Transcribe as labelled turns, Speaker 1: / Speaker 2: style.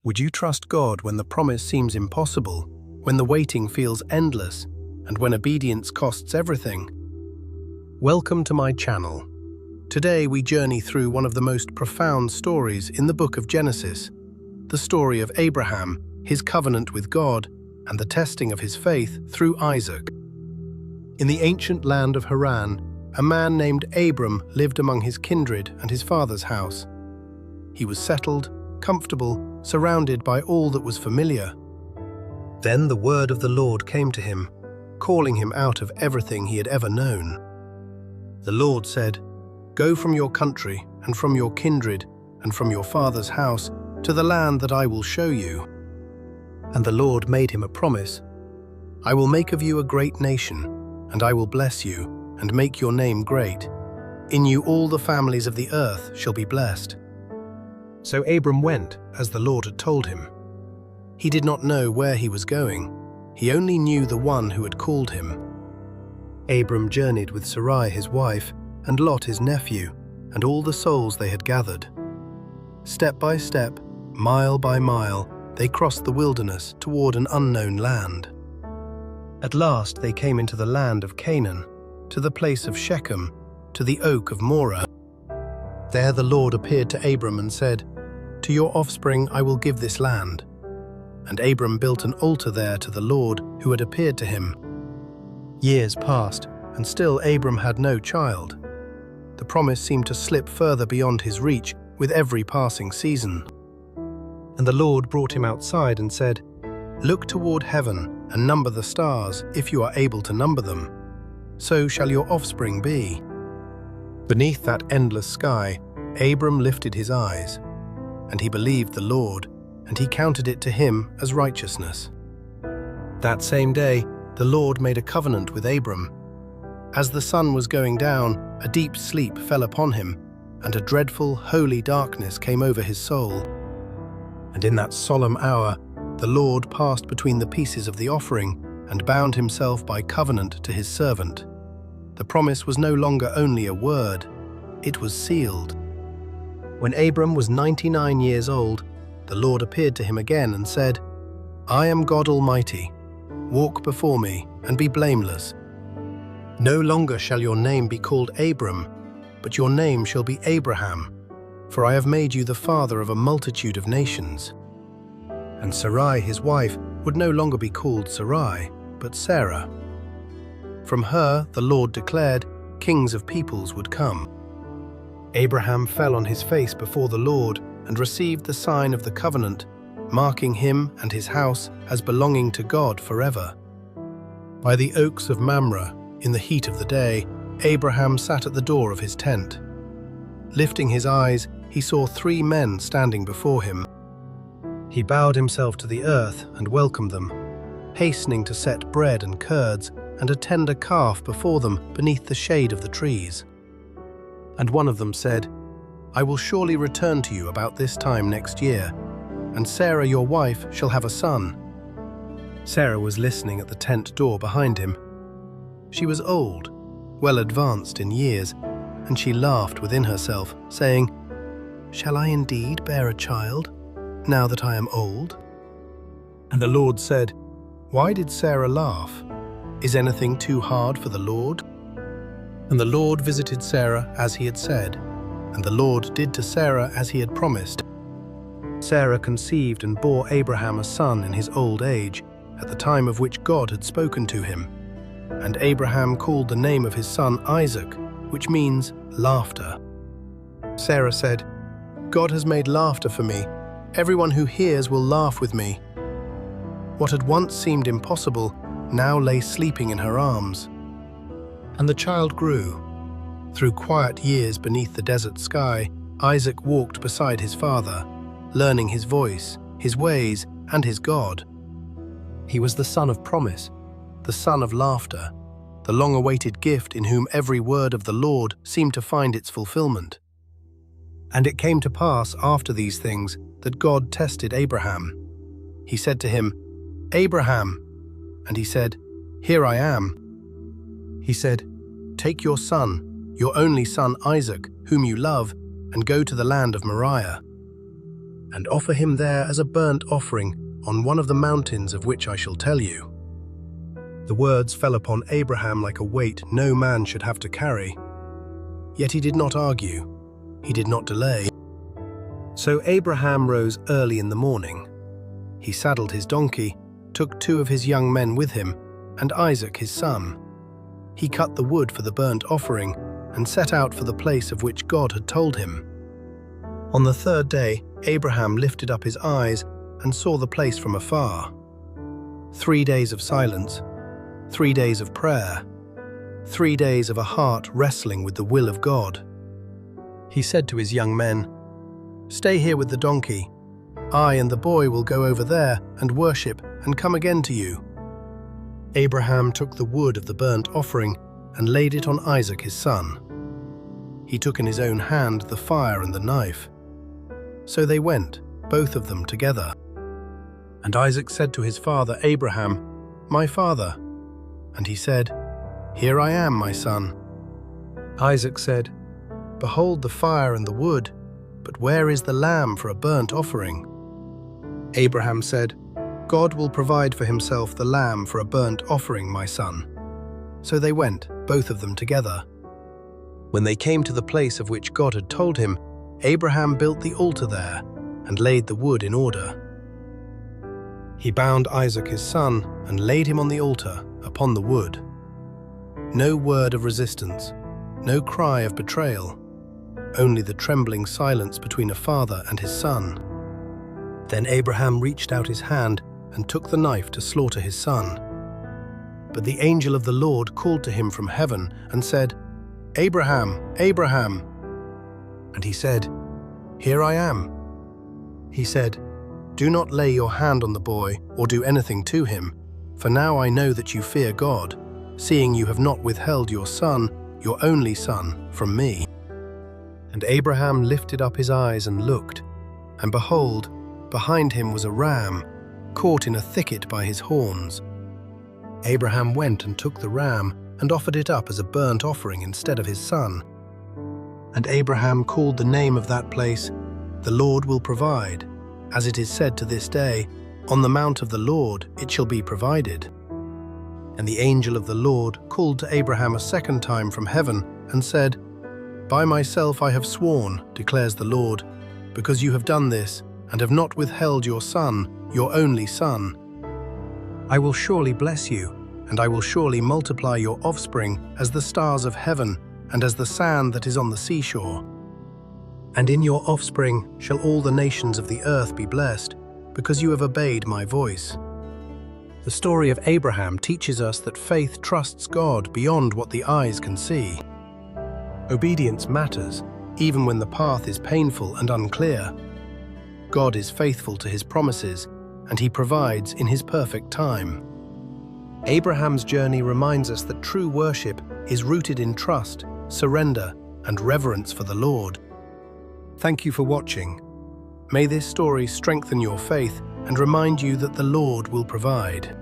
Speaker 1: Would you trust God when the promise seems impossible, when the waiting feels endless, and when obedience costs everything? Welcome to my channel. Today we journey through one of the most profound stories in the book of Genesis, the story of Abraham, his covenant with God, and the testing of his faith through Isaac. In the ancient land of Haran, a man named Abram lived among his kindred and his father's house. He was settled, comfortable, surrounded by all that was familiar. Then the word of the Lord came to him, calling him out of everything he had ever known. The Lord said, "Go from your country and from your kindred and from your father's house to the land that I will show you." And the Lord made him a promise. "I will make of you a great nation, and I will bless you and make your name great. In you all the families of the earth shall be blessed." So Abram went, as the Lord had told him. He did not know where he was going. He only knew the one who had called him. Abram journeyed with Sarai his wife, and Lot his nephew, and all the souls they had gathered. Step by step, mile by mile, they crossed the wilderness toward an unknown land. At last they came into the land of Canaan, to the place of Shechem, to the oak of Morah. There the Lord appeared to Abram and said, "To your offspring I will give this land." And Abram built an altar there to the Lord who had appeared to him. Years passed, and still Abram had no child. The promise seemed to slip further beyond his reach with every passing season. And the Lord brought him outside and said, "Look toward heaven and number the stars, if you are able to number them. So shall your offspring be." Beneath that endless sky, Abram lifted his eyes, and he believed the Lord, and he counted it to him as righteousness. That same day, the Lord made a covenant with Abram. As the sun was going down, a deep sleep fell upon him, and a dreadful, holy darkness came over his soul. And in that solemn hour, the Lord passed between the pieces of the offering and bound himself by covenant to his servant. The promise was no longer only a word, it was sealed. When Abram was 99 years old, the Lord appeared to him again and said, "I am God Almighty. Walk before me and be blameless. No longer shall your name be called Abram, but your name shall be Abraham, for I have made you the father of a multitude of nations." And Sarai, his wife, would no longer be called Sarai, but Sarah. From her, the Lord declared, kings of peoples would come. Abraham fell on his face before the Lord and received the sign of the covenant, marking him and his house as belonging to God forever. By the oaks of Mamre, in the heat of the day, Abraham sat at the door of his tent. Lifting his eyes, he saw 3 men standing before him. He bowed himself to the earth and welcomed them, hastening to set bread and curds and a tender calf before them beneath the shade of the trees. And one of them said, "I will surely return to you about this time next year, and Sarah your wife shall have a son." Sarah was listening at the tent door behind him. She was old, well advanced in years, and she laughed within herself, saying, "Shall I indeed bear a child, now that I am old?" And the Lord said, "Why did Sarah laugh? Is anything too hard for the Lord?" And the Lord visited Sarah as he had said, and the Lord did to Sarah as he had promised. Sarah conceived and bore Abraham a son in his old age, at the time of which God had spoken to him. And Abraham called the name of his son Isaac, which means laughter. Sarah said, "God has made laughter for me. Everyone who hears will laugh with me." What had once seemed impossible now lay sleeping in her arms. And the child grew. Through quiet years beneath the desert sky, Isaac walked beside his father, learning his voice, his ways, and his God. He was the son of promise, the son of laughter, the long-awaited gift in whom every word of the Lord seemed to find its fulfillment. And it came to pass after these things that God tested Abraham. He said to him, "Abraham," and he said, "Here I am." He said, "Take your son, your only son Isaac, whom you love, and go to the land of Moriah. and offer him there as a burnt offering on one of the mountains of which I shall tell you." The words fell upon Abraham like a weight no man should have to carry. Yet he did not argue. He did not delay. So Abraham rose early in the morning. He saddled his donkey, took 2 of his young men with him, and Isaac his son. He cut the wood for the burnt offering and set out for the place of which God had told him. On the 3rd day, Abraham lifted up his eyes and saw the place from afar. 3 days of silence, 3 days of prayer, 3 days of a heart wrestling with the will of God. He said to his young men, "Stay here with the donkey. I and the boy will go over there and worship and come again to you." Abraham took the wood of the burnt offering and laid it on Isaac his son. He took in his own hand the fire and the knife. So they went, both of them together. And Isaac said to his father Abraham, "My father." And he said, "Here I am, my son." Isaac said, "Behold the fire and the wood, but where is the lamb for a burnt offering?" Abraham said, "God will provide for himself the lamb for a burnt offering, my son." So they went, both of them together. When they came to the place of which God had told him, Abraham built the altar there and laid the wood in order. He bound Isaac his son and laid him on the altar upon the wood. No word of resistance, no cry of betrayal, only the trembling silence between a father and his son. Then Abraham reached out his hand and took the knife to slaughter his son. But the angel of the Lord called to him from heaven and said, "Abraham, Abraham." And he said, "Here I am." He said, "Do not lay your hand on the boy or do anything to him, for now I know that you fear God, seeing you have not withheld your son, your only son, from me." And Abraham lifted up his eyes and looked, and behold, behind him was a ram, caught in a thicket by his horns. Abraham went and took the ram and offered it up as a burnt offering instead of his son. And Abraham called the name of that place, "The Lord will provide," as it is said to this day, "On the mount of the Lord it shall be provided." And the angel of the Lord called to Abraham a second time from heaven and said, "By myself I have sworn, declares the Lord, because you have done this and have not withheld your son, your only son. I will surely bless you, and I will surely multiply your offspring as the stars of heaven and as the sand that is on the seashore. And in your offspring shall all the nations of the earth be blessed, because you have obeyed my voice." The story of Abraham teaches us that faith trusts God beyond what the eyes can see. Obedience matters, even when the path is painful and unclear. God is faithful to his promises, and he provides in his perfect time. Abraham's journey reminds us that true worship is rooted in trust, surrender, and reverence for the Lord. Thank you for watching. May this story strengthen your faith and remind you that the Lord will provide.